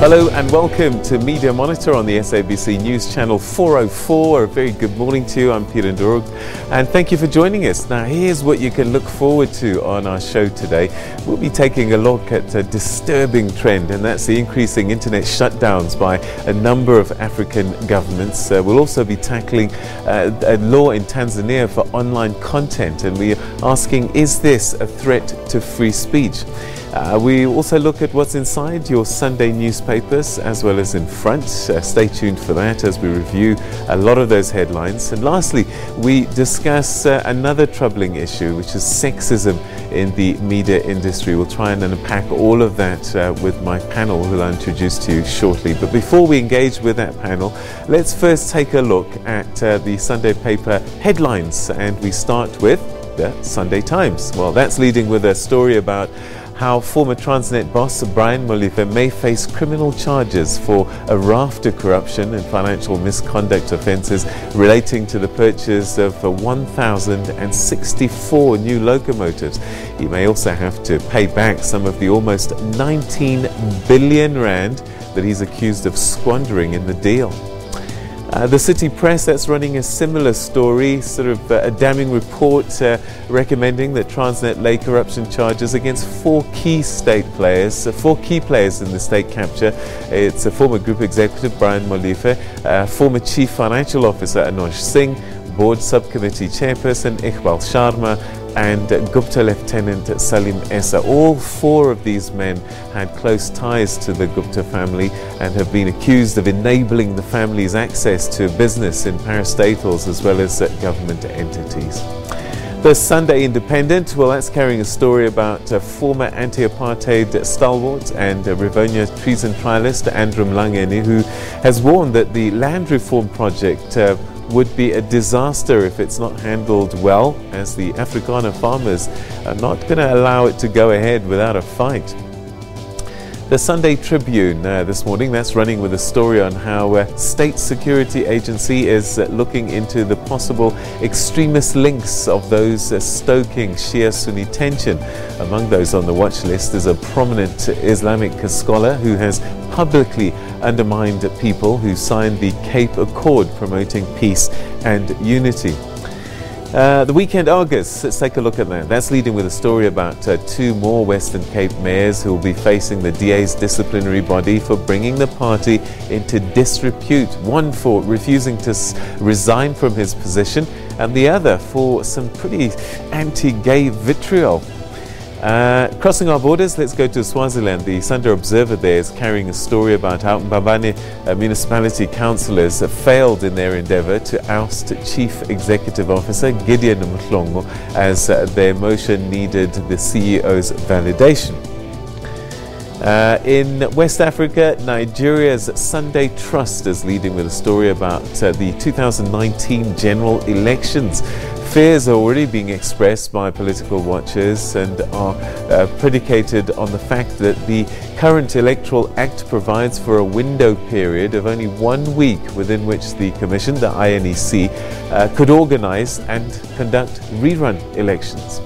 Hello and welcome to Media Monitor on the SABC News Channel 404. A very good morning to you. I'm Peter Ndoro and thank you for joining us. Now here's what you can look forward to on our show today. We'll be taking a look at a disturbing trend, and that's the increasing internet shutdowns by a number of African governments. We'll also be tackling a law in Tanzania for online content, and we're asking, is this a threat to free speech? We also look at what's inside your Sunday newspapers as well as in front. Stay tuned for that as we review a lot of those headlines. And lastly, we discuss another troubling issue, which is sexism in the media industry. We'll try and unpack all of that with my panel, who I'll introduce to you shortly. But before we engage with that panel, let's first take a look at the Sunday paper headlines. And we start with the Sunday Times. Well, that's leading with a story about how former Transnet boss Brian Molefe may face criminal charges for a raft of corruption and financial misconduct offences relating to the purchase of 1,064 new locomotives. He may also have to pay back some of the almost 19 billion rand that he's accused of squandering in the deal. The City Press, that's running a similar story, sort of a damning report recommending that Transnet lay corruption charges against four key players in the state capture. It's a former group executive, Brian Molefe, former chief financial officer, Anoj Singh, board subcommittee chairperson, Iqbal Sharma, and Gupta Lieutenant Salim Essa. All four of these men had close ties to the Gupta family and have been accused of enabling the family's access to business in parastatals as well as government entities. The Sunday Independent, well, that's carrying a story about former anti-apartheid stalwart and Rivonia treason trialist Andrew Mlangeni, who has warned that the land reform project would be a disaster if it's not handled well, as the Afrikaner farmers are not going to allow it to go ahead without a fight. The Sunday Tribune this morning, that's running with a story on how State Security Agency is looking into the possible extremist links of those stoking Shia-Sunni tension. Among those on the watch list is a prominent Islamic scholar who has publicly undermined people who signed the Cape Accord promoting peace and unity. The Weekend Argus, let's take a look at that. That's leading with a story about two more Western Cape mayors who will be facing the DA's disciplinary body for bringing the party into disrepute. One for refusing to resign from his position, and the other for some pretty anti-gay vitriol. Crossing our borders, let's go to Swaziland. The Sunday Observer there is carrying a story about how Mbabane municipality councillors failed in their endeavour to oust Chief Executive Officer Gideon Mhlongo, as their motion needed the CEO's validation. In West Africa, Nigeria's Sunday Trust is leading with a story about the 2019 general elections. Fears are already being expressed by political watchers and are predicated on the fact that the current Electoral Act provides for a window period of only 1 week within which the Commission, the INEC, could organise and conduct rerun elections.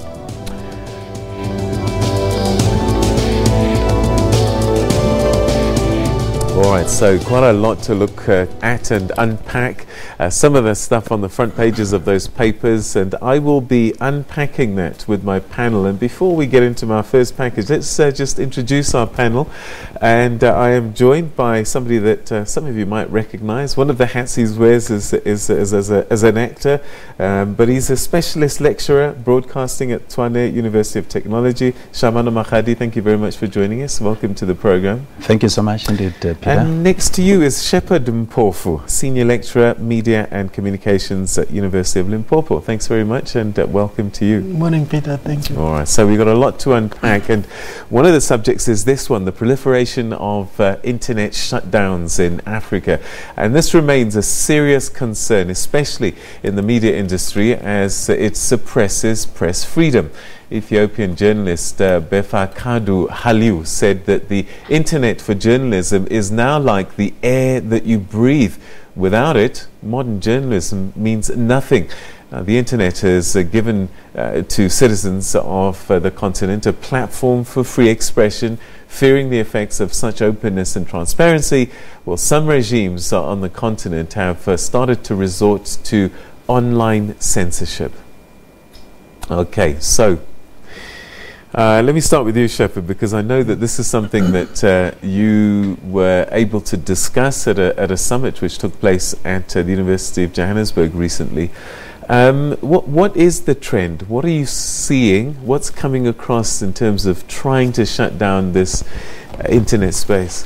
Alright, so quite a lot to look at and unpack. Some of the stuff on the front pages of those papers, and I will be unpacking that with my panel. And before we get into my first package, let's just introduce our panel. And I am joined by somebody that some of you might recognize. One of the hats he wears is as an actor, but he's a specialist lecturer broadcasting at Tshwane University of Technology. Shamana Makhadi, thank you very much for joining us. Welcome to the program. Thank you so much indeed, Peter. And next to you is Shepherd Mpofu, Senior Lecturer, Media and Communications at University of Limpopo. Thanks very much and welcome to you. Good morning, Peter. Thank you. All right, so we've got a lot to unpack, and one of the subjects is this one, the proliferation of internet shutdowns in Africa. And this remains a serious concern, especially in the media industry, as it suppresses press freedom. Ethiopian journalist Befaqadu Haliu said that the internet for journalism is now like the air that you breathe. Without it, modern journalism means nothing. The internet has given to citizens of the continent a platform for free expression, fearing the effects of such openness and transparency. Well, some regimes on the continent have started to resort to online censorship. Okay, so let me start with you, Shepherd, because I know that this is something that you were able to discuss at a summit which took place at the University of Johannesburg recently. What is the trend? What are you seeing? What's coming across in terms of trying to shut down this internet space?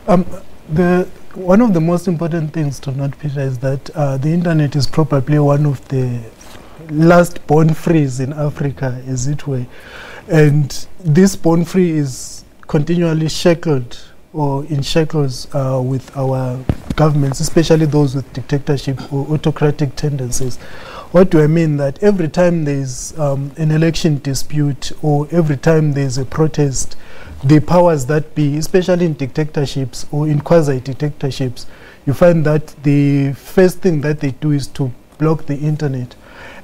One of the most important things to note, Peter, is that the internet is probably one of the last born frees in Africa, as it were. And this born free is continually shackled or in shackles with our governments, especially those with dictatorship or autocratic tendencies. What do I mean? That every time there's an election dispute or every time there's a protest, the powers that be, especially in dictatorships or in quasi-dictatorships, you find that the first thing that they do is to block the internet.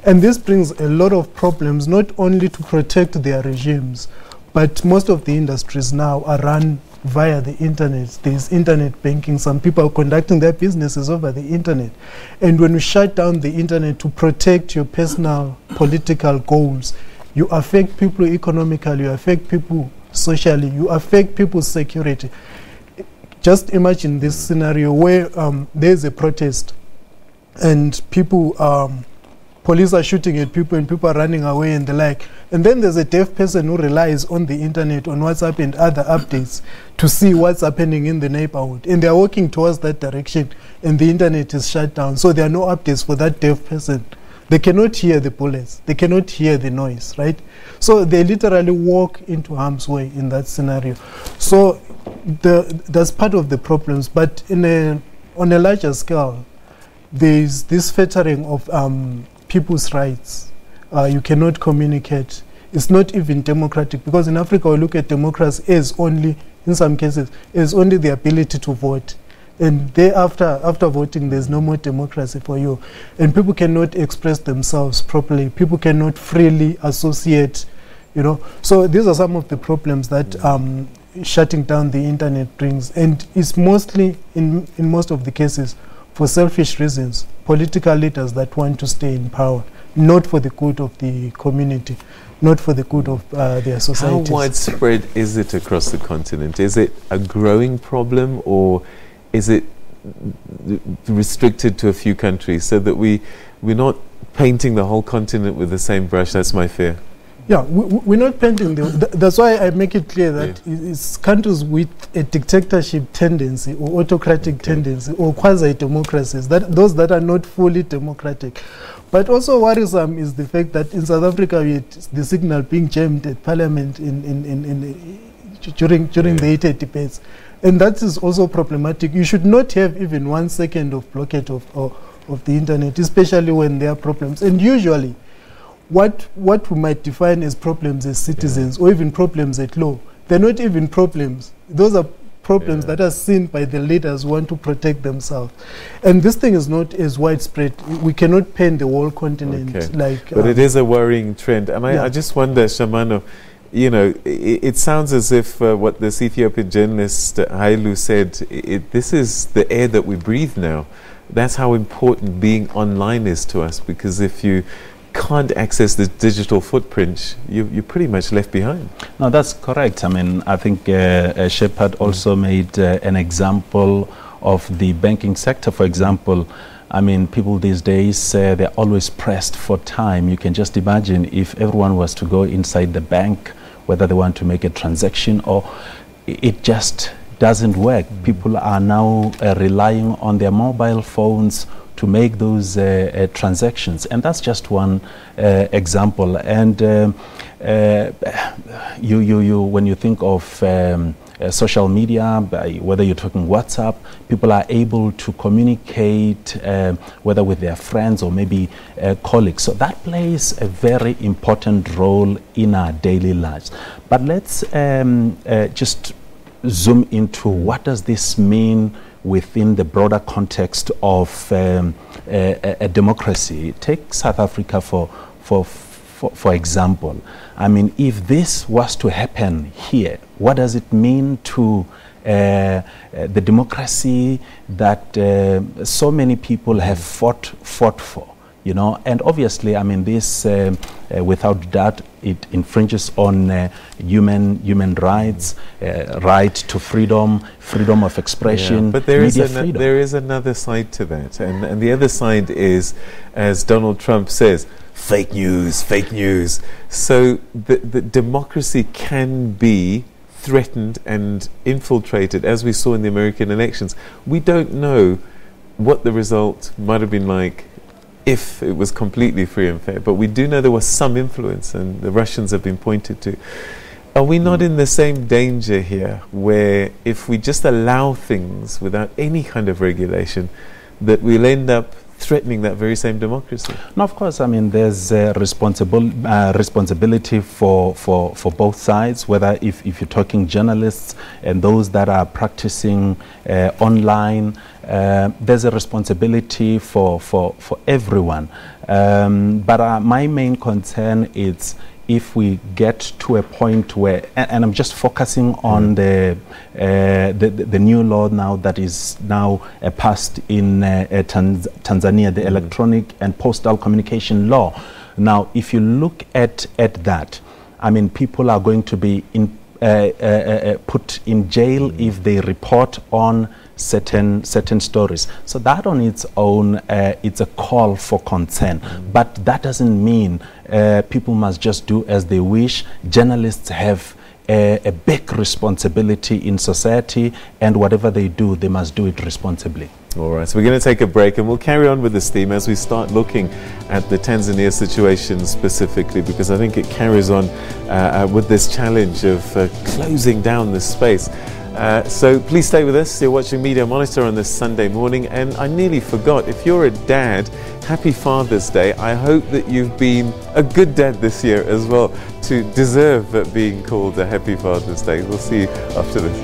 And this brings a lot of problems, not only to protect their regimes, but most of the industries now are run via the internet. There's internet banking. Some people are conducting their businesses over the internet. And when you shut down the internet to protect your personal political goals, you affect people economically, you affect people socially, you affect people's security. Just imagine this scenario where there's a protest and people, police are shooting at people and people are running away and the like. And then there's a deaf person who relies on the internet, on WhatsApp and other updates to see what's happening in the neighborhood. And they're working towards that direction and the internet is shut down. So there are no updates for that deaf person. They cannot hear the bullets. They cannot hear the noise, right? So they literally walk into harm's way in that scenario. So that's part of the problems. But on a larger scale, there's this fettering of people's rights. You cannot communicate. It's not even democratic, because in Africa we look at democracy as only, in some cases, as only the ability to vote. And after voting, there's no more democracy for you. And people cannot express themselves properly. People cannot freely associate, you know. So these are some of the problems that shutting down the internet brings. And it's mostly, in most of the cases, for selfish reasons, political leaders that want to stay in power, not for the good of the community, not for the good of their societies. How widespread is it across the continent? Is it a growing problem, or is it restricted to a few countries, so that we're not painting the whole continent with the same brush? That's my fear. Yeah, we're not painting that's why I make it clear that it's countries with a dictatorship tendency or autocratic tendency or quasi-democracies, those that are not fully democratic. But also worrisome is the fact that in South Africa we had the signal being jammed at Parliament during the heated debates. And that is also problematic. You should not have even 1 second of blockade of the internet, especially when there are problems. And usually, what we might define as problems as citizens or even problems at law, they're not even problems. Those are problems that are seen by the leaders who want to protect themselves. And this thing is not as widespread. We cannot paint the whole continent like... But it is a worrying trend. And I just wonder, Shamano, you know, it sounds as if what this Ethiopian journalist Hailu said, this is the air that we breathe now. That's how important being online is to us, because if you can't access the digital footprint, you're pretty much left behind. No, that's correct. I mean, I think Shepherd also made an example of the banking sector, for example. I mean, people these days, they're always pressed for time. You can just imagine if everyone was to go inside the bank, whether they want to make a transaction, or it just doesn't work. People are now relying on their mobile phones to make those transactions, and that's just one example. And when you think of social media, whether you're talking WhatsApp, people are able to communicate whether with their friends or maybe colleagues. So that plays a very important role in our daily lives. But let's just zoom into what does this mean within the broader context of a democracy. Take South Africa for for example, I mean, if this was to happen here, what does it mean to the democracy that so many people have fought for? You know, and obviously, I mean, this, without doubt, it infringes on human rights, right to freedom of expression, yeah, but there media is another side to that, and the other side is, as Donald Trump says, fake news, fake news. So the democracy can be threatened and infiltrated, as we saw in the American elections. We don't know what the result might have been like if it was completely free and fair, but we do know there was some influence, and the Russians have been pointed to. Are we not in the same danger here, where if we just allow things without any kind of regulation, that we'll end up threatening that very same democracy? No, of course. I mean, there's responsibility for both sides, whether if you're talking journalists and those that are practicing online, there's a responsibility for everyone. But my main concern is if we get to a point where, and I'm just focusing on the new law now that is now passed in Tanzania, the electronic and postal communication law. Now, if you look at that, I mean, people are going to be put in jail if they report on certain stories. So that on its own, it's a call for concern. But that doesn't mean people must just do as they wish. Journalists have a big responsibility in society, and whatever they do, they must do it responsibly. All right, so we're going to take a break, and we'll carry on with this theme as we start looking at the Tanzania situation specifically, because I think it carries on with this challenge of closing down this space. So please stay with us. You're watching Media Monitor on this Sunday morning, and I nearly forgot, if you're a dad, happy Father's Day. I hope that you've been a good dad this year as well, to deserve being called a happy Father's Day. We'll see you after this.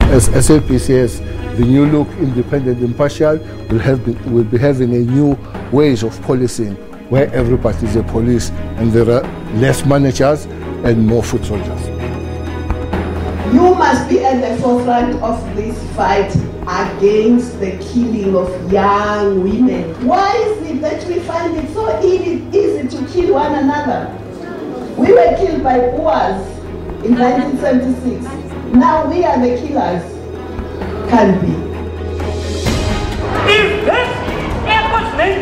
As SABC says, the new look, independent, impartial, will be having a new ways of policing, where everybody is a police and there are less managers and more foot soldiers. You must be at the forefront of this fight against the killing of young women. Why is it that we find it so easy to kill one another? We were killed by Boers in 1976. Now we are the killers. Can be. If this airport's name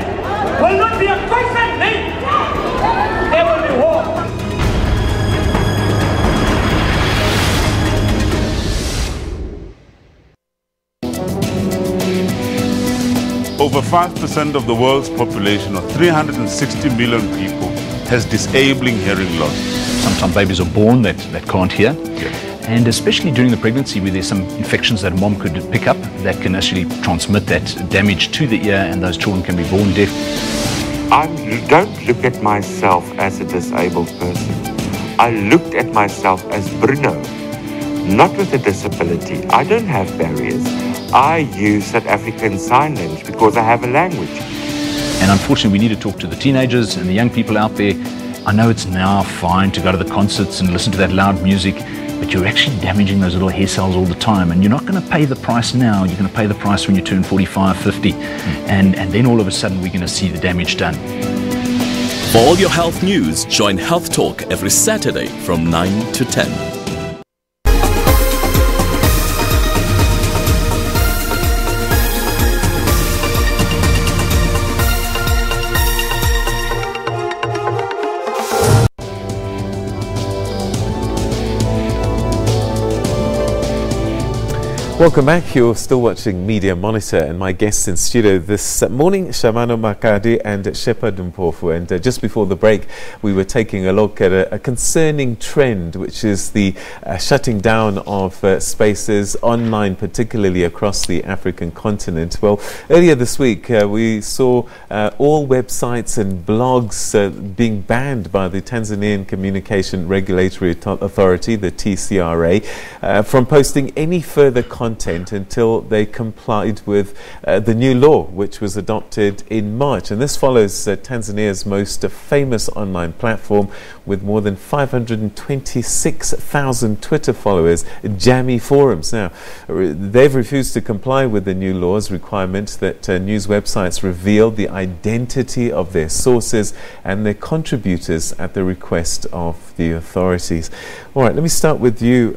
will not be a constant name, there will be war. Over 5% of the world's population, of 360 million people, has disabling hearing loss. Sometimes babies are born that can't hear. Yes. And especially during the pregnancy, where there's some infections that mom could pick up that can actually transmit that damage to the ear, and those children can be born deaf. I don't look at myself as a disabled person. I looked at myself as Bruno, not with a disability. I don't have barriers. I use South African Sign Language because I have a language. And unfortunately, we need to talk to the teenagers and the young people out there. I know it's now fine to go to the concerts and listen to that loud music, but you're actually damaging those little hair cells all the time, and you're not going to pay the price now. You're going to pay the price when you turn 45, 50, and then all of a sudden we're going to see the damage done. For all your health news, join Health Talk every Saturday from 9 to 10. Welcome back. You're still watching Media Monitor, and my guests in studio this morning, Shamano Makadi and Shepard Mpofu. And just before the break, we were taking a look at a concerning trend, which is the shutting down of spaces online, particularly across the African continent. Well, earlier this week, we saw all websites and blogs being banned by the Tanzanian Communication Regulatory Authority, the TCRA, from posting any further content content until they complied with the new law, which was adopted in March. And this follows Tanzania's most famous online platform with more than 526,000 Twitter followers, Jamii Forums. Now, they've refused to comply with the new law's requirement that news websites reveal the identity of their sources and their contributors at the request of the authorities. All right, let me start with you,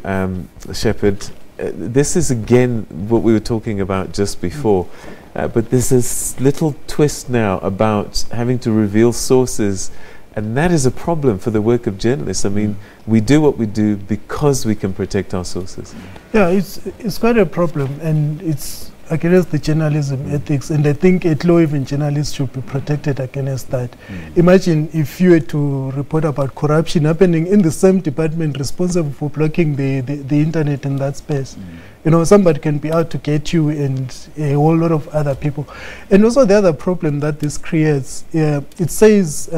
Shepard. This is again what we were talking about just before, but there's this little twist now about having to reveal sources, and that is a problem for the work of journalists. I mean, we do what we do because we can protect our sources. Yeah, it's quite a problem, and it's against the journalism ethics, and I think at law even journalists should be protected against that. Imagine if you were to report about corruption happening in the same department responsible for blocking the internet in that space. You know, somebody can be out to get you and a whole lot of other people. And also the other problem that this creates, it says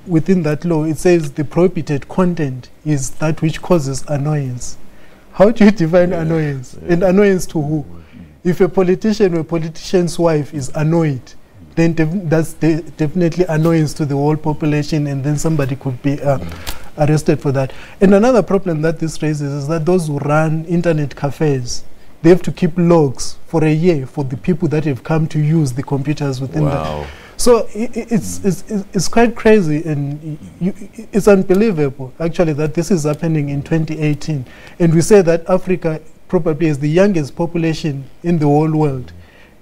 within that law, it says the prohibited content is that which causes annoyance. How do you define annoyance? And annoyance to who? If a politician or a politician's wife is annoyed, then that's definitely annoyance to the whole population, and then somebody could be arrested for that. And another problem that this raises is that those who run internet cafes, they have to keep logs for a year for the people that have come to use the computers within that. So it's quite crazy, and it's unbelievable actually that this is happening in 2018. And we say that Africa probably is the youngest population in the whole world,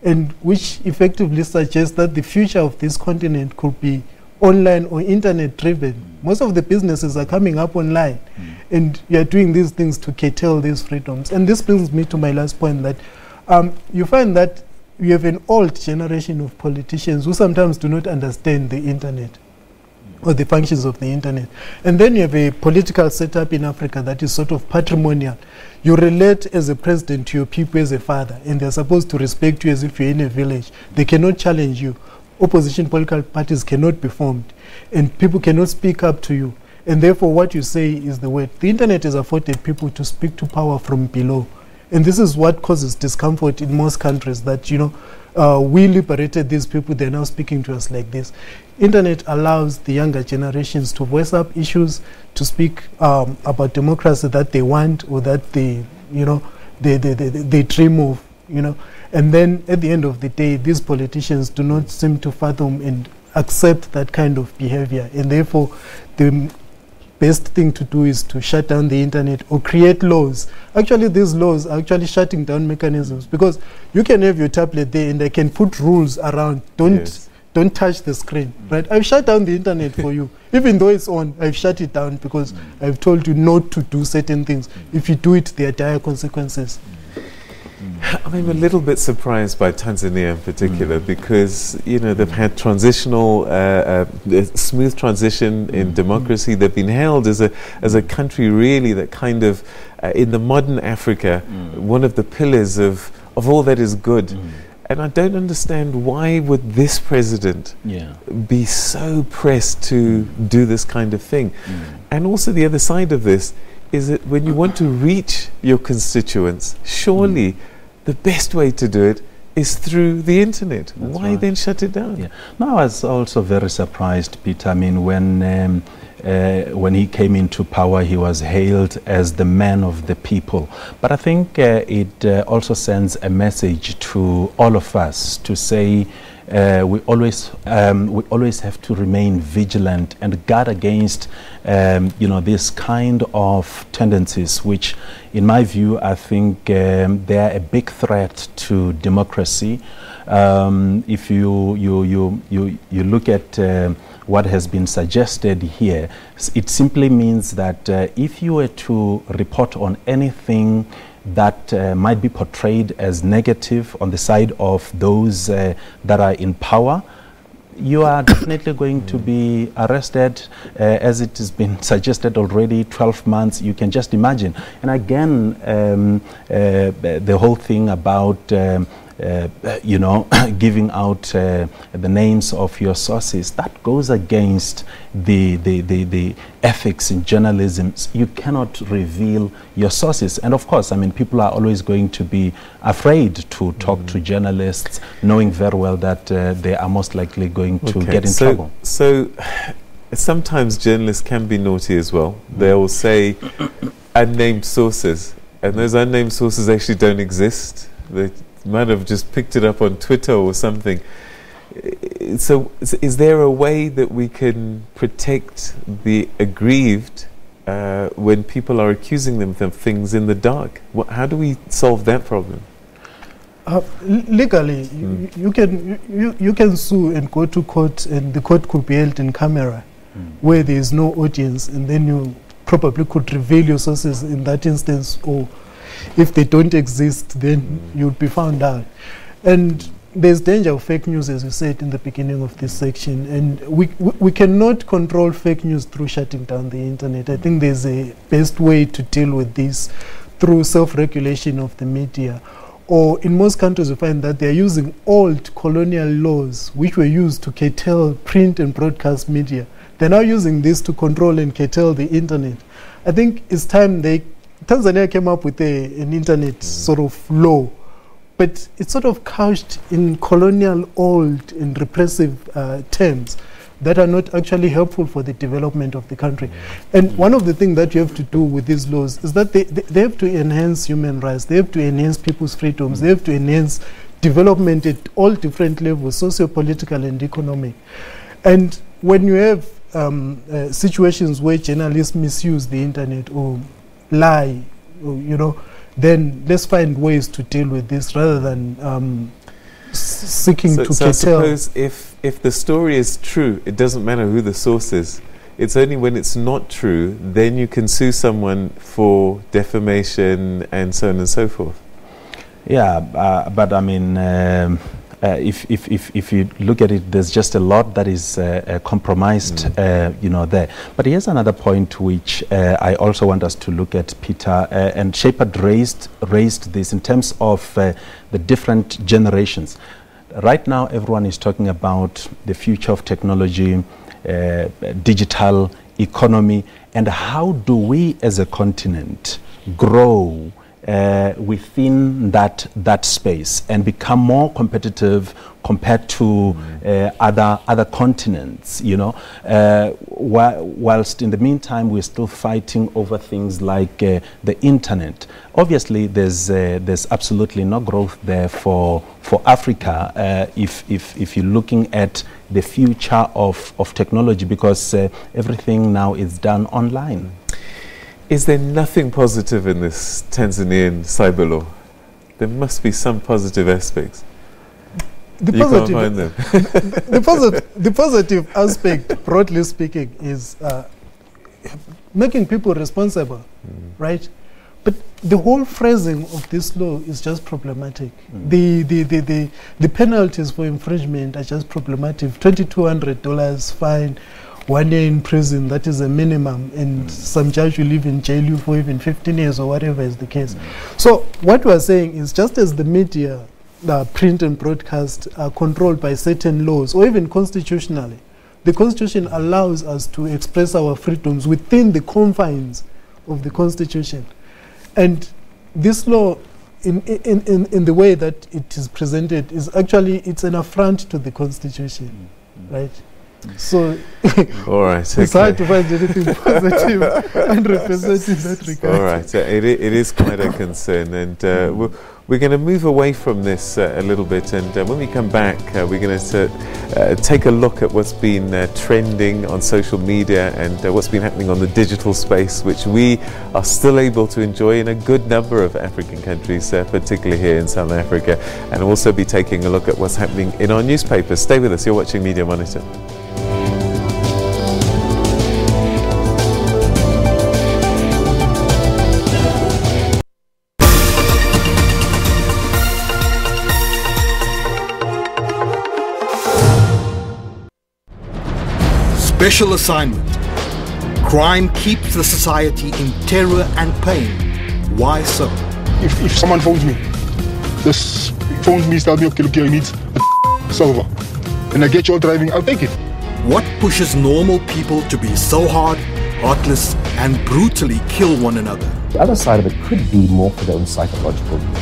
and which effectively suggests that the future of this continent could be online or internet driven. Most of the businesses are coming up online, and we are doing these things to curtail these freedoms. And this brings me to my last point, that you find that we have an old generation of politicians who sometimes do not understand the internet or the functions of the internet. And then you have a political setup in Africa that is sort of patrimonial. You relate as a president to your people as a father, and they're supposed to respect you as if you're in a village. They cannot challenge you. Opposition political parties cannot be formed, and people cannot speak up to you. And therefore what you say is the word. The internet has afforded people to speak to power from below. And this is what causes discomfort in most countries, that, you know, we liberated these people, they're now speaking to us like this. Internet allows the younger generations to voice up issues, to speak about democracy that they want, or that they, you know, they dream of, you know. And then at the end of the day, these politicians do not seem to fathom and accept that kind of behavior. And therefore, the best thing to do is to shut down the internet or create laws. Actually, these laws are actually shutting down mechanisms, because you can have your tablet there and I can put rules around. Don't touch the screen, right? I've shut down the internet for you. Even though it's on, I've shut it down because I've told you not to do certain things. If you do it, there are dire consequences. I'm a little bit surprised by Tanzania in particular, because, you know, they've had transitional, smooth transition in democracy. They've been hailed as a country really that kind of, in the modern Africa, one of the pillars of all that is good. And I don't understand why would this president be so pressed to do this kind of thing. And also the other side of this is that when you want to reach your constituents, surely the best way to do it is through the internet. That's why then shut it down? No, I was also very surprised, Peter. I mean, when he came into power, he was hailed as the man of the people. But I think it also sends a message to all of us to say we always have to remain vigilant and guard against you know, this kind of tendencies, which in my view I think they are a big threat to democracy. If you look at what has been suggested here, it simply means that if you were to report on anything that might be portrayed as negative on the side of those that are in power, you are definitely going to be arrested, as it has been suggested already, 12 months, you can just imagine. And again, the whole thing about you know, giving out the names of your sources, that goes against the ethics in journalism. You cannot reveal your sources. And of course, I mean, people are always going to be afraid to talk to journalists, knowing very well that they are most likely going to get in trouble. So sometimes journalists can be naughty as well. They will say unnamed sources, and those unnamed sources actually don't exist. They might have just picked it up on Twitter or something. So is there a way that we can protect the aggrieved when people are accusing them of things in the dark? How do we solve that problem? Legally, you can sue and go to court, and the court could be held in camera where there is no audience, and then you probably could reveal your sources in that instance, or if they don't exist, then you'll be found out. And there's danger of fake news, as you said in the beginning of this section, and we cannot control fake news through shutting down the internet. I think there's a best way to deal with this through self-regulation of the media. Or in most countries, we find that they're using old colonial laws which were used to curtail print and broadcast media. They're now using this to control and curtail the internet. I think it's time Tanzania came up with an internet sort of law, but it's sort of couched in colonial, old and repressive terms that are not actually helpful for the development of the country. And one of the things that you have to do with these laws is that they have to enhance human rights, they have to enhance people's freedoms, they have to enhance development at all different levels, socio-political and economic. And when you have situations where journalists misuse the internet or lie, or, you know, then let's find ways to deal with this rather than seeking to curtail. So I suppose if the story is true, it doesn't matter who the source is. It's only when it's not true, then you can sue someone for defamation and so on and so forth. Yeah, but I mean, if you look at it, there's just a lot that is compromised, you know, there. But here's another point which I also want us to look at, Peter, and Shepard raised this in terms of the different generations. Right now, everyone is talking about the future of technology, digital economy, and how do we as a continent grow within that space and become more competitive compared to other continents, you know, whilst in the meantime we're still fighting over things like the internet. Obviously, there's absolutely no growth there for Africa if you're looking at the future of technology, because everything now is done online. Is there nothing positive in this Tanzanian cyber law? There must be some positive aspects. You can't find them. the positive aspect, broadly speaking, is making people responsible, right? But the whole phrasing of this law is just problematic. The penalties for infringement are just problematic. $2,200 fine, 1 year in prison, that is a minimum, and some judge will live in jail for even 15 years or whatever is the case. So what we're saying is, just as the media, print and broadcast, are controlled by certain laws, or even constitutionally, the Constitution allows us to express our freedoms within the confines of the Constitution. And this law, in the way that it is presented, is actually, it's an affront to the Constitution, right? So all right, it's hard to find anything positive and representative in that regard. All right, it is quite a concern, and we're going to move away from this a little bit, and when we come back, we're going to take a look at what's been trending on social media and what's been happening on the digital space, which we are still able to enjoy in a good number of African countries, particularly here in South Africa, and also be taking a look at what's happening in our newspapers. Stay with us, you're watching Media Monitor. Special assignment. Crime keeps the society in terror and pain. Why so? If someone phones me, just phones me, tells me, okay, look here, he needs a silver. And I get you all driving, I'll take it. What pushes normal people to be so hard, heartless, and brutally kill one another? The other side of it could be more for their own psychological need.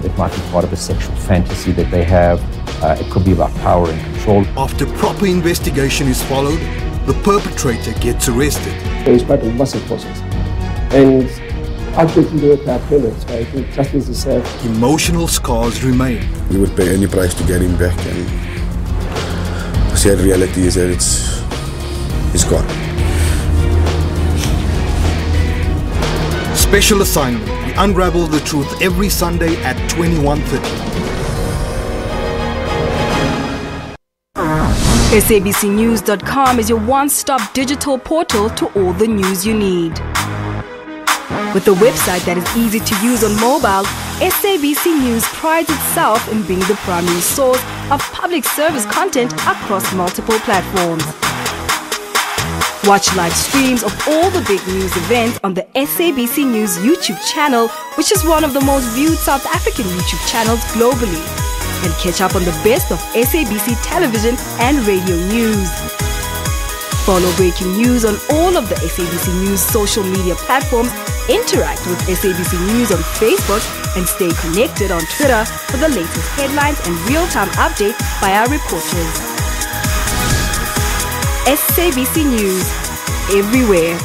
It might be part of a sexual fantasy that they have. It could be about power and control. After proper investigation is followed, the perpetrator gets arrested. It was quite a massive process. And ultimately, they were payments. I think justice is served. Emotional scars remain. We would pay any price to get him back, and the sad reality is that it's gone. Special assignment. We unravel the truth every Sunday at 21:30. SABCnews.com is your one-stop digital portal to all the news you need. With a website that is easy to use on mobile, SABC News prides itself in being the primary source of public service content across multiple platforms. Watch live streams of all the big news events on the SABC News YouTube channel, which is one of the most viewed South African YouTube channels globally. And catch up on the best of SABC television and radio news. Follow breaking news on all of the SABC News social media platforms, interact with SABC News on Facebook, and stay connected on Twitter for the latest headlines and real-time updates by our reporters. SABC News, everywhere.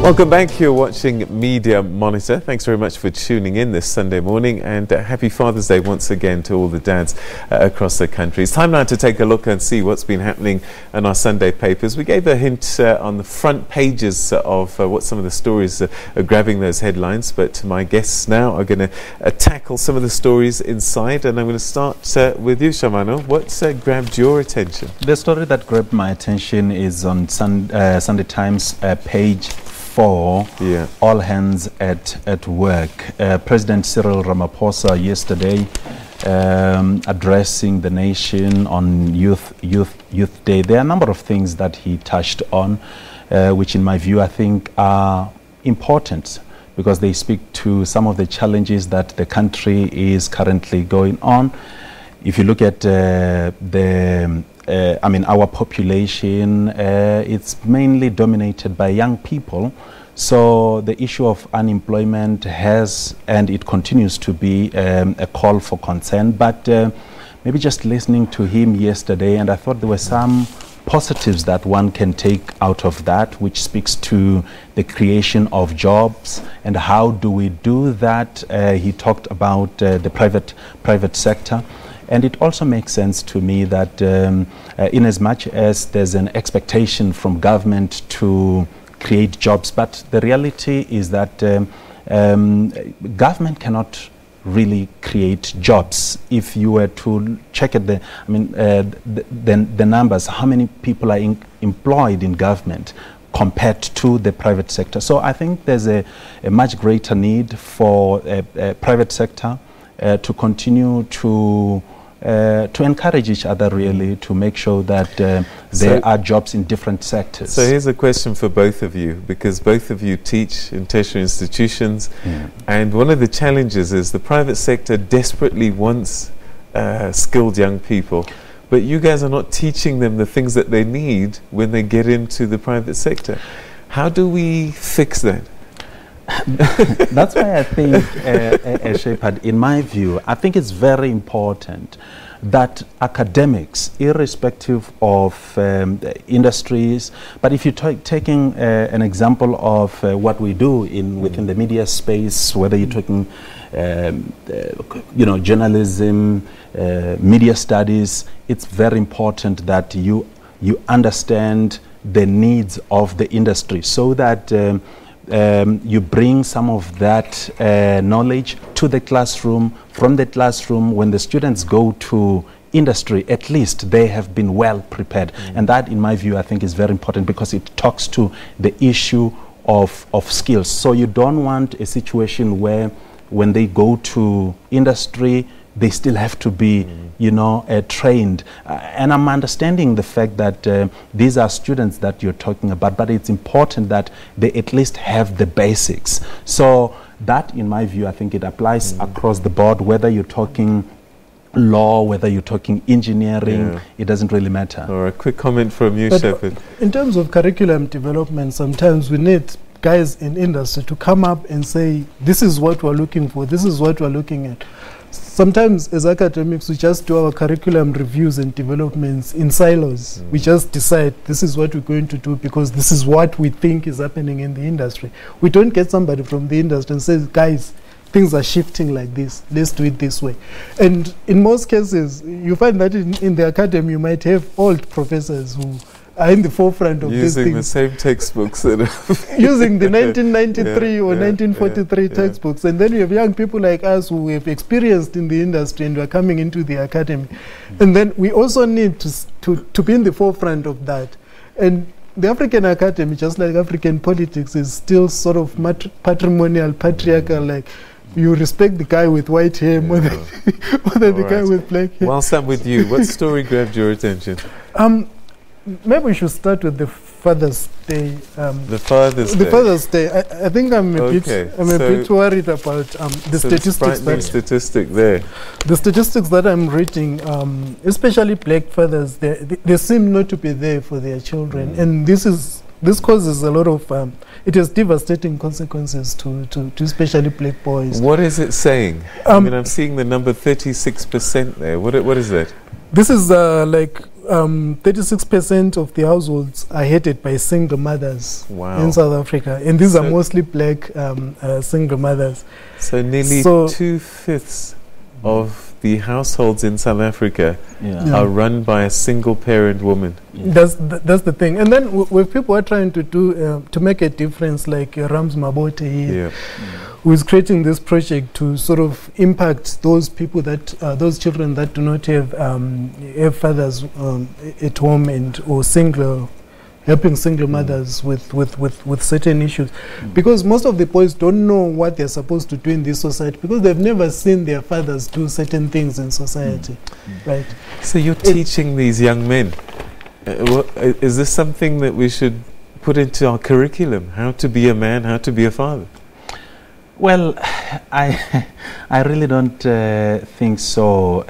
Welcome back. You're watching Media Monitor. Thanks very much for tuning in this Sunday morning, and happy Father's Day once again to all the dads across the country. It's time now to take a look and see what's been happening in our Sunday papers. We gave a hint on the front pages of what some of the stories are grabbing those headlines, but my guests now are going to tackle some of the stories inside, and I'm going to start with you, Shamano. What's grabbed your attention? The story that grabbed my attention is on Sunday Times page 4, all hands at work. President Cyril Ramaphosa yesterday addressing the nation on Youth Day. There are a number of things that he touched on, which in my view I think are important because they speak to some of the challenges that the country is currently going on. If you look at our population, it's mainly dominated by young people. So the issue of unemployment has, and it continues to be, a call for concern. But maybe just listening to him yesterday, and I thought there were some positives that one can take out of that, which speaks to the creation of jobs and how do we do that. He talked about the private sector. And it also makes sense to me that in as much as there's an expectation from government to create jobs, but the reality is that government cannot really create jobs. If you were to check at the numbers, how many people are employed in government compared to the private sector. So I think there's a much greater need for a private sector to continue to encourage each other, really, to make sure that there are jobs in different sectors. So here's a question for both of you, because both of you teach in tertiary institutions, and one of the challenges is the private sector desperately wants skilled young people, but you guys are not teaching them the things that they need when they get into the private sector. How do we fix that? That's why I think, Shepard, in my view, I think it's very important that academics, irrespective of industries, but if you're taking an example of what we do within the media space, whether you're talking journalism, media studies, it's very important that you understand the needs of the industry so that you bring some of that knowledge to the classroom. From the classroom, when the students go to industry, at least they have been well prepared. And that, in my view, I think is very important because it talks to the issue of skills. So you don't want a situation where when they go to industry, they still have to be, trained. And I'm understanding the fact that these are students that you're talking about, but it's important that they at least have the basics. So that, in my view, I think it applies across the board, whether you're talking law, whether you're talking engineering, it doesn't really matter. Or a quick comment from you, Shepherd. In terms of curriculum development, sometimes we need guys in industry to come up and say, this is what we're looking for, this is what we're looking at. Sometimes as academics, we just do our curriculum reviews and developments in silos. We just decide this is what we're going to do because this is what we think is happening in the industry. We don't get somebody from the industry and say, guys, things are shifting like this, let's do it this way. And in most cases, you find that in the academy, you might have old professors who are in the forefront of these things. Using the same textbooks. Using the 1993 or 1943 textbooks. And then you have young people like us who have experienced in the industry and are coming into the academy. And then we also need to be in the forefront of that. And the African academy, just like African politics, is still sort of patrimonial, patriarchal, like you respect the guy with white hair more than the guy with black hair. Whilst I'm with you, what story grabbed your attention? Maybe we should start with the Father's Day. The Father's Day. The Father's Day. I think I'm a bit worried about the statistics. Statistic there. The statistics that I'm reading, especially black fathers, they seem not to be there for their children, and this causes a lot of. It has devastating consequences to especially black boys. What is it saying? I mean, I'm seeing the number 36% there. What is that? This is like 36% of the households are headed by single mothers in South Africa, and these are mostly black single mothers. So nearly 2/5 of the households in South Africa are run by a single parent woman. That's the thing. And then with people who are trying to do to make a difference, like Rams Mabote here, who is creating this project to sort of impact those people that those children that do not have fathers at home or helping single mothers with certain issues, because most of the boys don't know what they're supposed to do in this society because they've never seen their fathers do certain things in society, right? So you're teaching these young men. Is this something that we should put into our curriculum? How to be a man, how to be a father? Well, I really don't think so,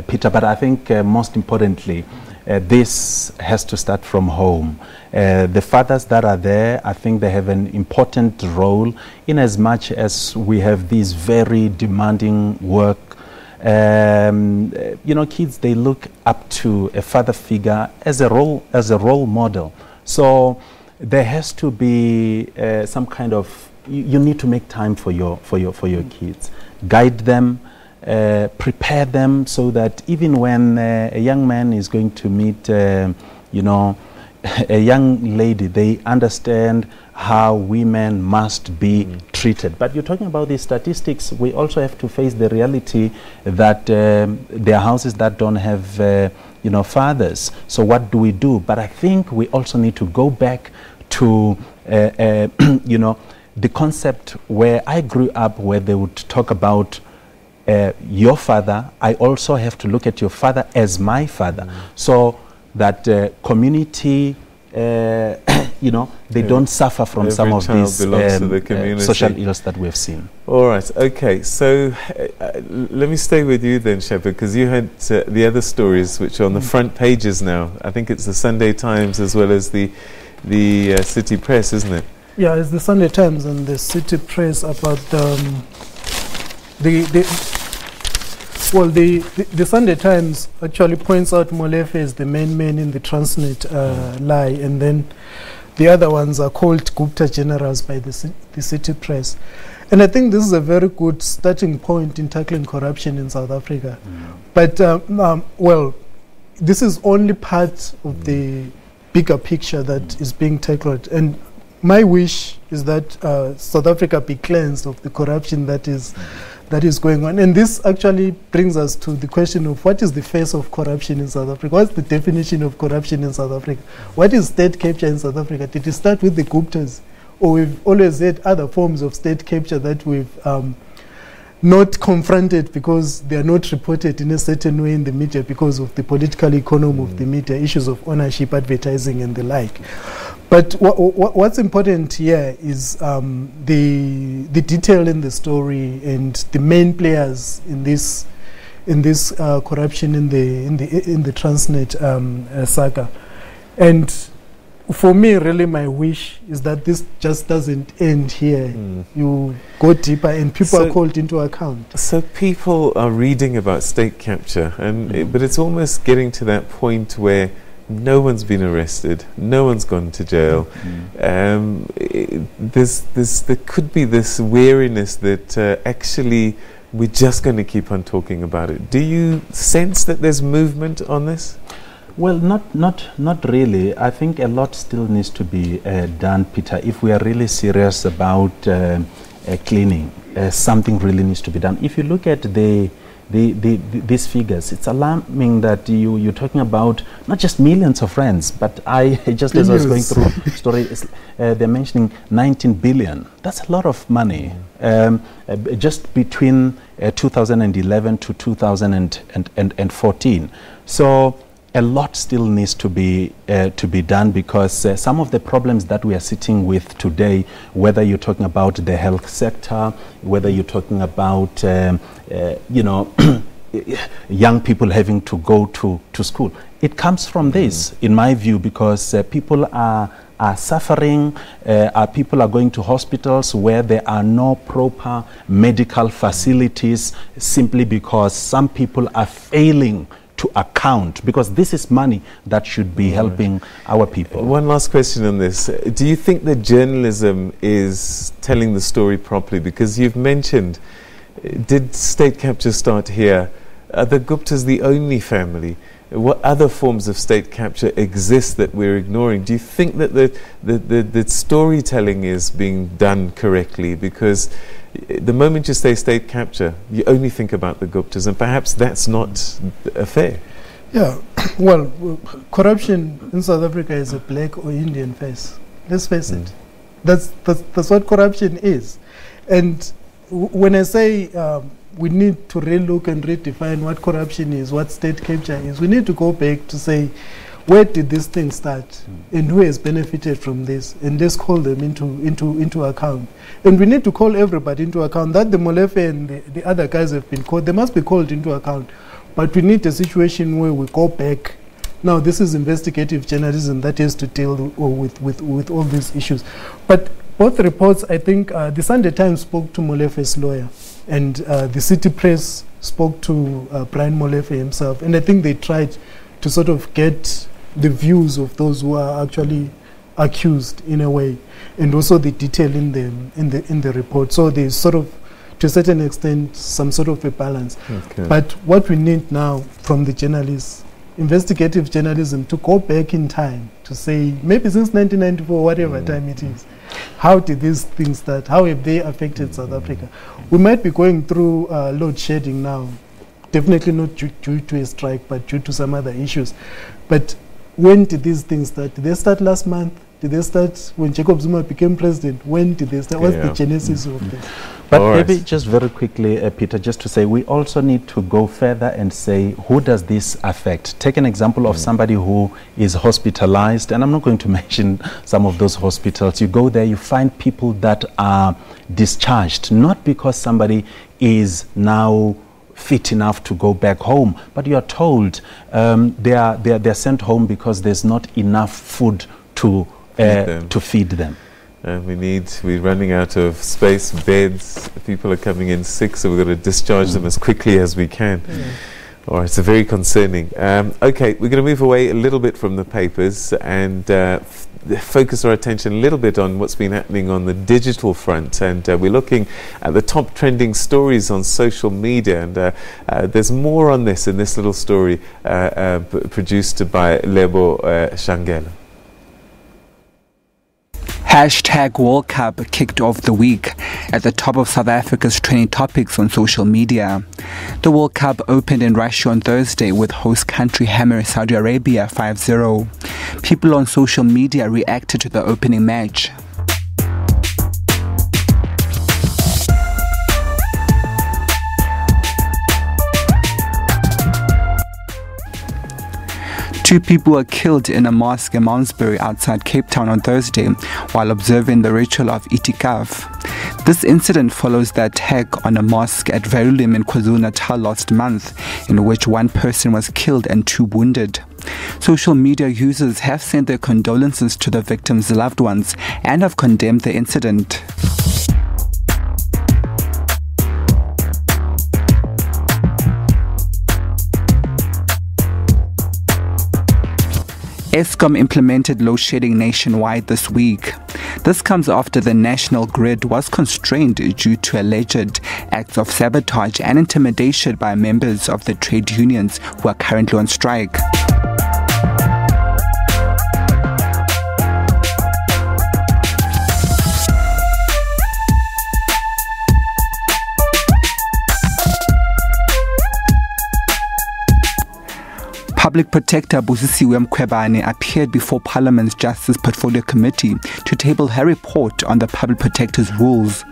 Peter, but I think most importantly, this has to start from home. The fathers that are there, I think they have an important role in as much as we have these very demanding work. Kids, they look up to a father figure as a role model. So there has to be some kind of, you need to make time for your kids, guide them, prepare them so that even when a young man is going to meet, a young lady, they understand how women must be treated. But you're talking about these statistics. We also have to face the reality that there are houses that don't have, fathers. So what do we do? But I think we also need to go back to, the concept where I grew up, where they would talk about your father. I also have to look at your father as my father, so that community, they don't suffer from some of these social ills that we have seen. All right, okay. So let me stay with you then, Shepherd, because you had the other stories which are on the front pages now. I think it's the Sunday Times as well as the City Press, isn't it? Yeah, it's the Sunday Times and the City Press about the Sunday Times actually points out Molefe as the main man in the Transnet lie, and then the other ones are called Gupta generals by the City Press. And I think this is a very good starting point in tackling corruption in South Africa. But, this is only part of the bigger picture that is being tackled. And my wish is that South Africa be cleansed of the corruption that is going on. And this actually brings us to the question of what is the face of corruption in South Africa? What's the definition of corruption in South Africa? What is state capture in South Africa? Did it start with the Guptas? Or we've always had other forms of state capture that we've not confronted because they are not reported in a certain way in the media because of the political economy of the media, issues of ownership, advertising, and the like. But what's important here is the detail in the story and the main players in this corruption in the Transnet saga. And for me, really, my wish is that this just doesn't end here. You go deeper, and people are called into account. So people are reading about state capture, and but it's almost getting to that point where no one's been arrested, no one's gone to jail. There could be this weariness that actually we're just going to keep on talking about it. Do you sense that there's movement on this? Well, not really. I think a lot still needs to be done, Peter. If we are really serious about cleaning, something really needs to be done. If you look at these figures, it's alarming that you're talking about not just millions of rands, but just as I was going through the story, they're mentioning 19 billion. That's a lot of money. Just between 2011 to 2014. So a lot still needs to be done, because some of the problems that we are sitting with today, whether you're talking about the health sector, whether you're talking about young people having to go to school, it comes from this, in my view, because people are suffering. People are going to hospitals where there are no proper medical facilities, simply because some people are failing to account, because this is money that should be helping our people. One last question on this. Do you think that journalism is telling the story properly? Because you've mentioned, did state capture start here? Are the Guptas the only family? What other forms of state capture exist that we're ignoring? Do you think that the storytelling is being done correctly? Because the moment you say state capture, you only think about the Guptas, and perhaps that's not fair. Yeah, well, corruption in South Africa is a black or Indian face. Let's face it. That's what corruption is. And when I say we need to relook and redefine what corruption is, what state capture is, we need to go back to say, where did this thing start, and who has benefited from this, and let's call them into account. And we need to call everybody into account. That the Molefe and the other guys have been called, they must be called into account. But we need a situation where we go back. Now, this is investigative journalism that has to deal with all these issues. But both reports, I think, the Sunday Times spoke to Molefe's lawyer, and the City Press spoke to Brian Molefe himself, and I think they tried to sort of get the views of those who are actually accused in a way, and also the detail in the report. So there's sort of, to a certain extent, some sort of a balance. But what we need now from the journalists, investigative journalism, to go back in time to say, maybe since 1994, whatever time it is, how did these things start? How have they affected South Africa? We might be going through load shedding now, definitely not due to a strike, but due to some other issues. But when did these things start? Did they start last month? Did they start when Jacob Zuma became president? When did they start? What's the genesis of this? But maybe just very quickly, Peter, just to say, we also need to go further and say, who does this affect? Take an example of somebody who is hospitalized, and I'm not going to mention some of those hospitals. You go there, you find people that are discharged, not because somebody is now fit enough to go back home, but you are told they're sent home because there's not enough food to feed them. We're running out of space, beds, people are coming in sick, so we've got to discharge them as quickly as we can. All right, it's very concerning. Okay, we're going to move away a little bit from the papers and focus our attention a little bit on what's been happening on the digital front, and we're looking at the top trending stories on social media, and there's more on this in this little story produced by Lebo Shangela. Hashtag World Cup kicked off the week at the top of South Africa's trending topics on social media. The World Cup opened in Russia on Thursday with host country hammering Saudi Arabia 5-0. People on social media reacted to the opening match. 2 people were killed in a mosque in Malmesbury outside Cape Town on Thursday while observing the ritual of itikaf. This incident follows the attack on a mosque at Verulim in KwaZulu-Natal last month, in which 1 person was killed and 2 wounded. Social media users have sent their condolences to the victims' loved ones and have condemned the incident. Eskom implemented load shedding nationwide this week. This comes after the national grid was constrained due to alleged acts of sabotage and intimidation by members of the trade unions who are currently on strike. Public Protector Busisiwe Mkhwebane appeared before Parliament's Justice Portfolio Committee to table her report on the Public Protector's rules.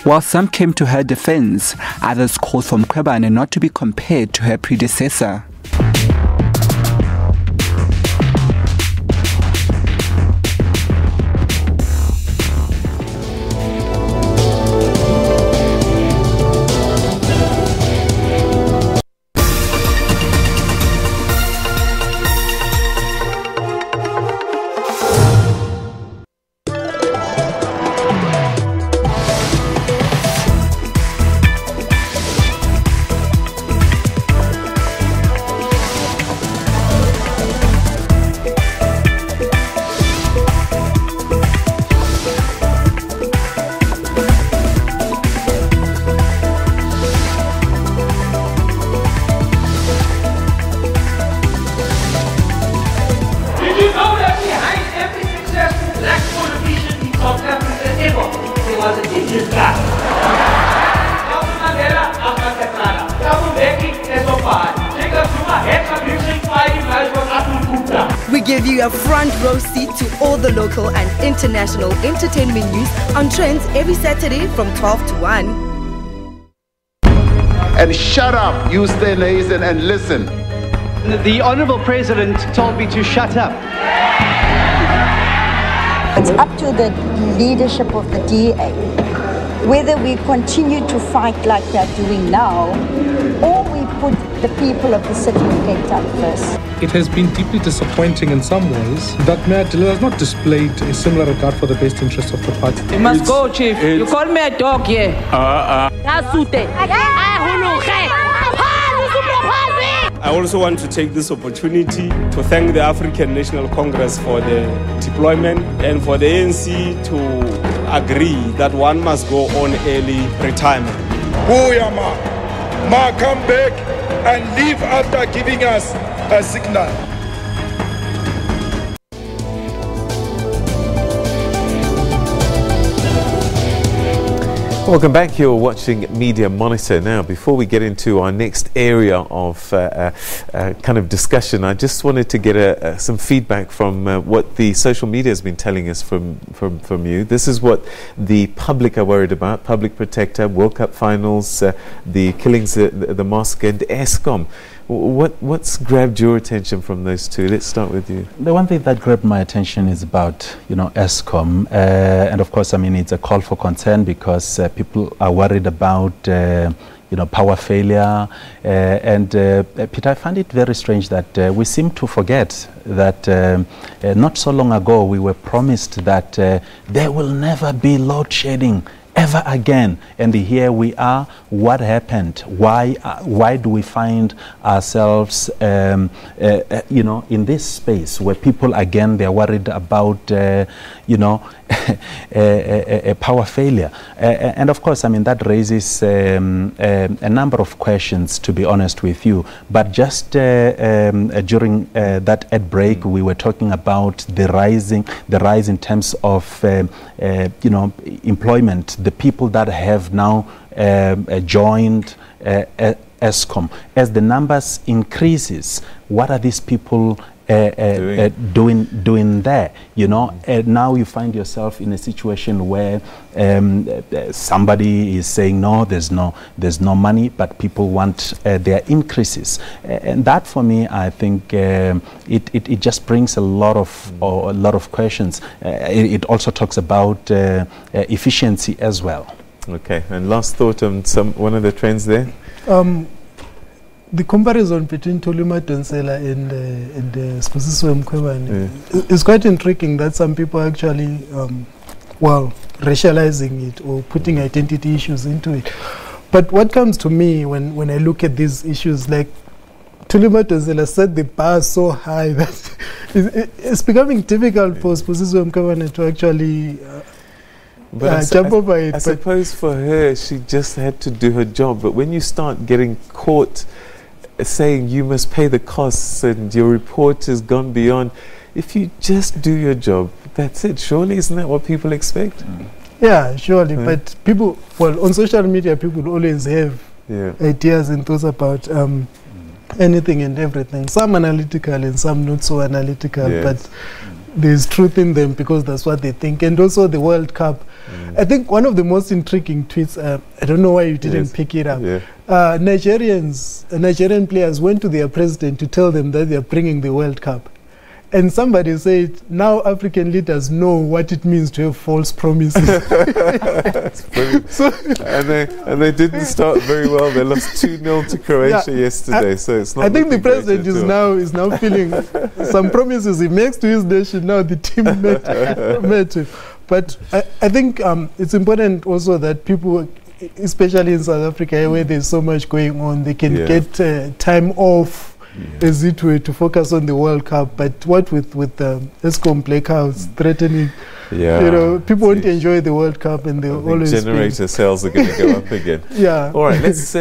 While some came to her defense, others called for Mkhwebane not to be compared to her predecessor. We give you a front row seat to all the local and international entertainment news on Trends every Saturday from 12 to 1. And shut up, you stay nasal and listen. The Honourable President told me to shut up. It's up to the leadership of the DA whether we continue to fight like we are doing now or we put the people of the city of Cape Town first. It has been deeply disappointing in some ways that Mayor Dilo has not displayed a similar regard for the best interests of the party. You must go, Chief. You call me a dog here. I also want to take this opportunity to thank the African National Congress for the deployment and for the ANC to agree that one must go on early retirement. Ma, come back and leave after giving us a signal. Welcome back. You're watching Media Monitor. Now, before we get into our next area of kind of discussion, I just wanted to get some feedback from what the social media has been telling us from you. This is what the public are worried about: Public Protector, World Cup finals, the killings at the mosque, and Eskom. What's grabbed your attention from those two? Let's start with you. The one thing that grabbed my attention is about, Eskom, and of course, I mean, it's a call for concern because people are worried about, power failure. And Peter, I find it very strange that we seem to forget that not so long ago we were promised that there will never be load shedding ever again, and here we are. What happened? Why do we find ourselves in this space where people again they're worried about a power failure? And of course, I mean, that raises a number of questions, to be honest with you. But just during that ad break, we were talking about the rise in terms of employment, the people that have now joined Eskom. As the numbers increases, what are these people doing there. You know, now you find yourself in a situation where somebody is saying no, there's no money, but people want their increases, and that for me, I think it just brings a lot of questions. It also talks about efficiency as well. Okay, and last thought on one of the trends there. The comparison between Toluma Donsela and Spusiso Mkhwebane is quite intriguing. That some people actually, racializing it or putting identity issues into it. But what comes to me when I look at these issues, like Toluma Donsela set the bar so high that it's becoming difficult for Spusiso Mkhwebane to actually jump over it. I suppose for her, she just had to do her job. But when you start getting caught saying you must pay the costs and your report has gone beyond, if you just do your job, that's it. Surely, isn't that what people expect? Yeah, surely. But people, on social media, people always have ideas and thoughts about anything and everything. Some analytical and some not so analytical, but there's truth in them because that's what they think. And also the World Cup. I think one of the most intriguing tweets, I don't know why you didn't pick it up. Nigerian players went to their president to tell them that they are bringing the World Cup. And somebody said, now African leaders know what it means to have false promises. and they didn't start very well. They lost 2-0 to Croatia yesterday. So it's not. I think the president is now feeling some promises he makes to his nation. Now the team met him. But I think it's important also that people, especially in South Africa, where there's so much going on, they can get time off. As it were, to focus on the World Cup, but what with ESCOM blackouts threatening, you know, people won't enjoy the World Cup, and they'll always generator sales are going to go up again. All right, let's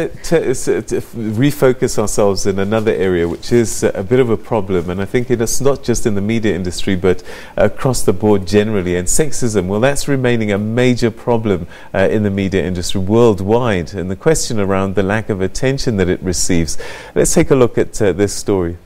refocus ourselves in another area, which is a bit of a problem, and I think it's not just in the media industry, but across the board generally. And sexism, well, that's remaining a major problem in the media industry worldwide, and the question around the lack of attention that it receives. Let's take a look at this story.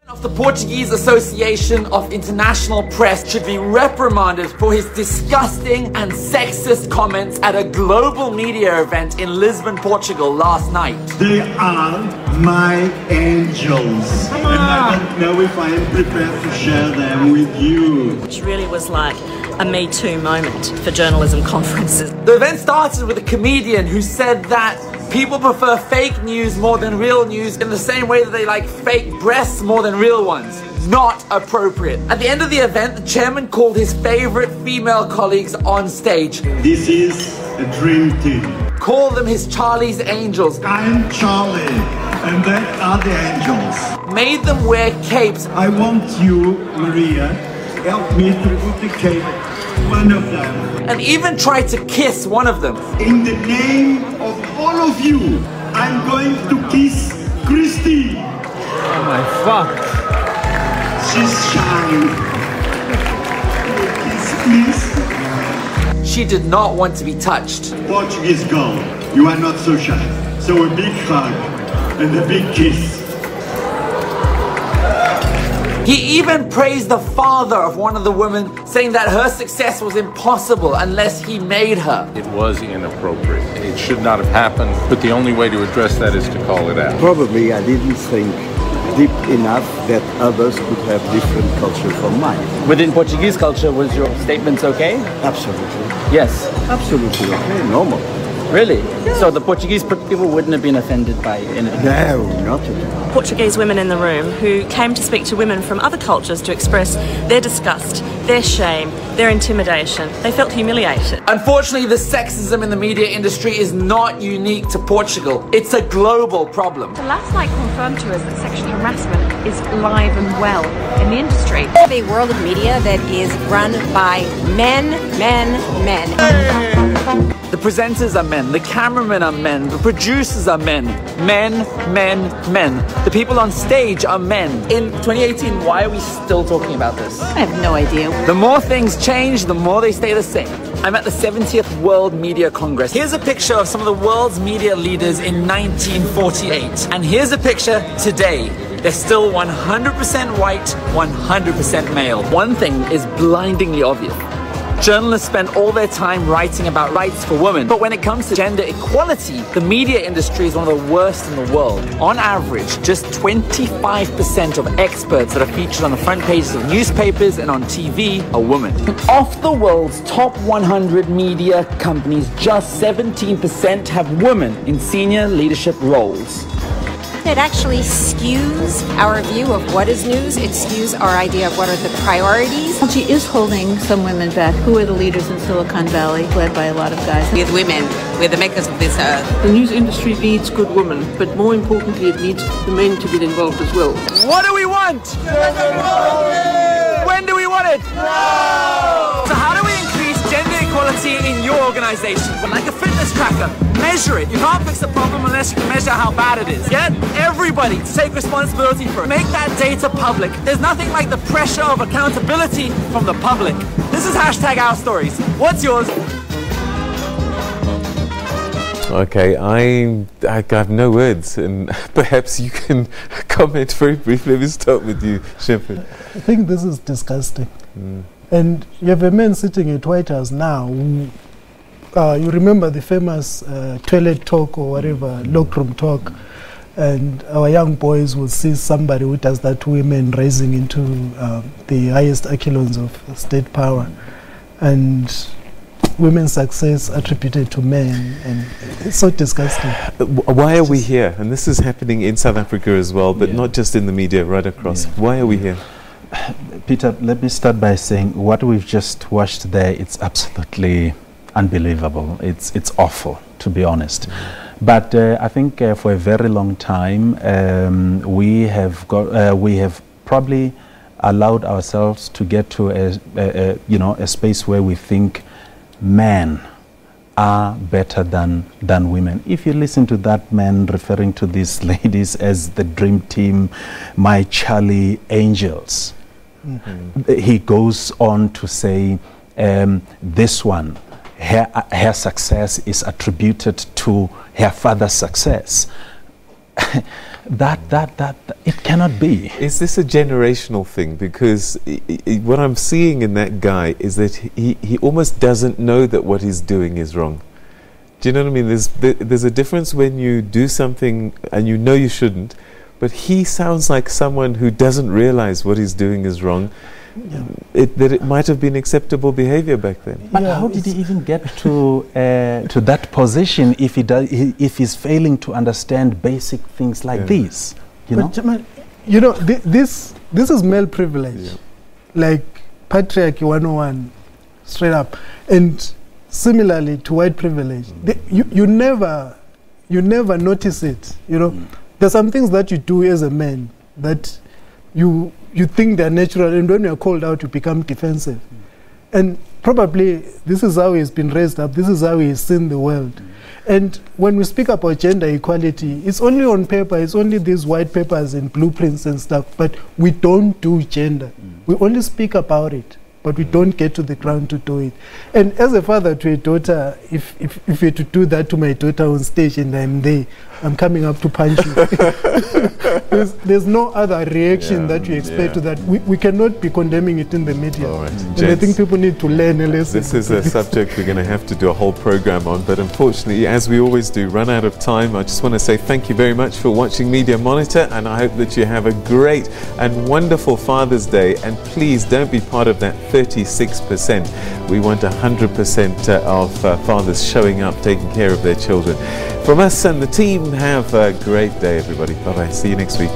Of the Portuguese Association of International Press should be reprimanded for his disgusting and sexist comments at a global media event in Lisbon, Portugal last night. They are my angels, and I don't know if I am prepared to share them with you. Which really was like a Me Too moment for journalism conferences. The event started with a comedian who said that people prefer fake news more than real news in the same way that they like fake breasts more than real ones. Not appropriate. At the end of the event, the chairman called his favorite female colleagues on stage. This is a dream team. Called them his Charlie's Angels. I'm Charlie, and they are the angels. Made them wear capes. I want you, Maria, help me to put the cape on one of them. And even tried to kiss one of them. In the name of all of you, I'm going to kiss Christy. Oh my fuck. She's shy. Kiss, please. She did not want to be touched. Portuguese girl, you are not so shy. So a big hug and a big kiss. He even praised the father of one of the women, saying that her success was impossible unless he made her. It was inappropriate. It should not have happened, but the only way to address that is to call it out. Probably I didn't think deep enough that others could have different culture from mine. Within Portuguese culture, was your statements okay? Absolutely. Yes. Absolutely okay, normal. Really? Yeah. So the Portuguese people wouldn't have been offended by anything? No, not at all. Portuguese women in the room who came to speak to women from other cultures to express their disgust, their shame, their intimidation. They felt humiliated. Unfortunately, the sexism in the media industry is not unique to Portugal. It's a global problem. So last night confirmed to us that sexual harassment is alive and well in the industry. A world of media that is run by men. The presenters are men, the cameramen are men, the producers are men. Men. The people on stage are men. In 2018, why are we still talking about this? I have no idea. The more things change, the more they stay the same. I'm at the 70th World Media Congress. Here's a picture of some of the world's media leaders in 1948. And here's a picture today. they're still 100% white, 100% male. One thing is blindingly obvious. Journalists spend all their time writing about rights for women, but when it comes to gender equality, the media industry is one of the worst in the world. On average, just 25% of experts that are featured on the front pages of newspapers and on TV are women. Of the world's top 100 media companies, just 17% have women in senior leadership roles. It actually skews our view of what is news. It skews our idea of what are the priorities. Technology is holding some women back. Who are the leaders in Silicon Valley, led by a lot of guys? With women, we're the makers of this earth. The news industry needs good women, but more importantly, it needs the men to get involved as well. What do we want? When do we want it? Now! So how do we increase gender equality in your organization? Like a fitness tracker, measure it. You can't fix a problem unless you can measure how bad it is. Get everybody to take responsibility for it. Make that data public. There's nothing like the pressure of accountability from the public. This is #OurStories. What's yours? Okay, I have no words, and perhaps you can comment very briefly. Let me start with you, Shepherd. I think this is disgusting. And you have a man sitting at White House now who, you remember the famous toilet talk or whatever, locker room talk, and our young boys will see somebody who does that to women rising into the highest echelons of state power, and women's success attributed to men, and it's so disgusting. Why are we here? And this is happening in South Africa as well, but not just in the media, right across. Why are we here? Peter, let me start by saying what we've just watched there, it's absolutely unbelievable. It's awful, to be honest. But I think for a very long time we have probably allowed ourselves to get to a space where we think men are better than women. If you listen to that man referring to these ladies as the dream team, my Charlie angels, he goes on to say this one, her success is attributed to her father's success. that it cannot be. Is this a generational thing? Because what I'm seeing in that guy is that he almost doesn't know that what he's doing is wrong. Do you know what I mean? There's a difference when you do something and you know you shouldn't, but he sounds like someone who doesn't realize what he's doing is wrong. That it might have been acceptable behavior back then. But how did he even get to that position if he's failing to understand basic things like these? This is male privilege, like patriarchy 101, straight up, and similarly to white privilege. You never notice it. There's some things that you do as a man that you think they're natural, and when you're called out, you become defensive. And probably this is how he's been raised up. This is how he's seen the world. And when we speak about gender equality, it's only on paper. It's only these white papers and blueprints and stuff. But we don't do gender. We only speak about it, but we don't get to the ground to do it. And as a father to a daughter, if you're to do that to my daughter on stage and I'm there, I'm coming up to punch you. There's no other reaction that you expect to that. We cannot be condemning it in the media. All right. And I think people need to learn a lesson. This is a subject we're going to have to do a whole program on, but unfortunately, as we always do, run out of time. I just want to say thank you very much for watching Media Monitor, and I hope that you have a great and wonderful Father's Day, and please don't be part of that 36%. We want 100% of fathers showing up, taking care of their children. From us and the team, have a great day, everybody. Bye-bye. See you next week.